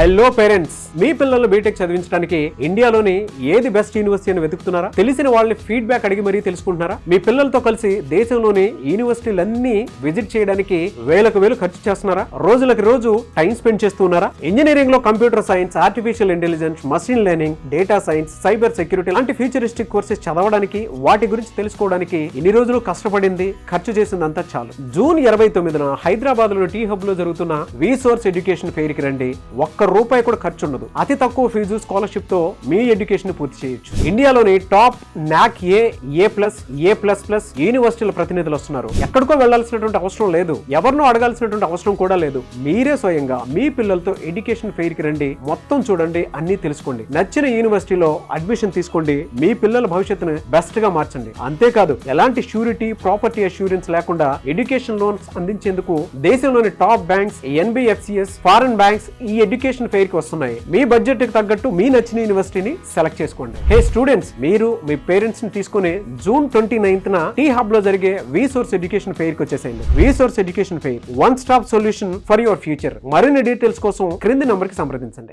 Hello parents, మీ పిల్లలు BTech చదివించడానికి ఇండియాలోని ఏది బెస్ట్ యూనివర్సిటీ అని వెతుకుతున్నారా? తెలిసిన వాళ్ళని ఫీడ్బ్యాక్ అడిగి మరీ తెలుసుకుంటున్నారా? మీ పిల్లలతో కలిసి దేశంలోని యూనివర్సిటీలన్నీ విజిట్ చేయడానికి వేలకు వేలు ఖర్చు చేస్తున్నారా? రోజులకి రోజు టైం స్పెండ్ చేస్తున్నారా? ఇంజనీరింగ్ లో computer science, artificial intelligence, machine learning, data science, cyber security లాంటి ఫ్యూచరిస్టిక్ కోర్సెస్ చదవడానికి, వాటి గురించి తెలుసుకోవడానికి ఇన్ని రోజులు కష్టపడింది, ఖర్చు చేసిందంతా చాలు. జూన్ 29న హైదరాబాద్ లో టీ హబ్ లో జరుగుతున్న రీసోర్స్ ఎడ్యుకేషన్ ఫెయిర్ కి రండి. ఒక్క రూపాయి కూడా ఖర్చు ఉండదు. అతి తక్కువ ఫీజు, స్కాలర్షిప్ తో మీ ఎడ్యుకేషన్ పూర్తి చేయొచ్చు. ఇండియాలోని టాప్ నాక్ ఏ+, యూనివర్సిటీల ప్రతినిధులు వస్తున్నారు. ఎక్కడికో వెళ్లాల్సినటువంటి అవసరం లేదు, ఎవరినో అడగాల్సినటువంటి అవసరం కూడా లేదు. మీరే స్వయంగా మీ పిల్లలతో ఎడ్యుకేషన్ ఫెయిర్ కి రండి. మొత్తం చూడండి, అన్ని తెలుసుకోండి. నచ్చిన యూనివర్సిటీలో అడ్మిషన్ తీసుకోండి. మీ పిల్లల భవిష్యత్తును బెస్ట్ గా మార్చండి. అంతేకాదు, ఎలాంటి షూరిటీ, ప్రాపర్టీ అష్యూరెన్స్ లేకుండా ఎడ్యుకేషన్ లోన్స్ అందించేందుకు దేశంలోని top banks, NBFCS, foreign banks ఈ ఎడ్యుకేషన్ ఫెయిర్ కి వస్తున్నాయి. మీ బడ్జెట్ కి తగ్గట్టు మీ నచ్చిన యూనివర్సిటీని సెలెక్ట్ చేసుకోండి. హే స్టూడెంట్స్, మీరు మీ పేరెంట్స్ ని తీసుకుని జూన్ 29న టీ హబ్ లో జరిగే రీసోర్స్ ఎడ్యుకేషన్ ఫెయిర్ కి వచ్చేసేయండి. Resource education fair, one stop solution for your future. మరిన్ని డీటెయిల్స్ కోసం క్రింది నంబర్ కి సంప్రదించండి.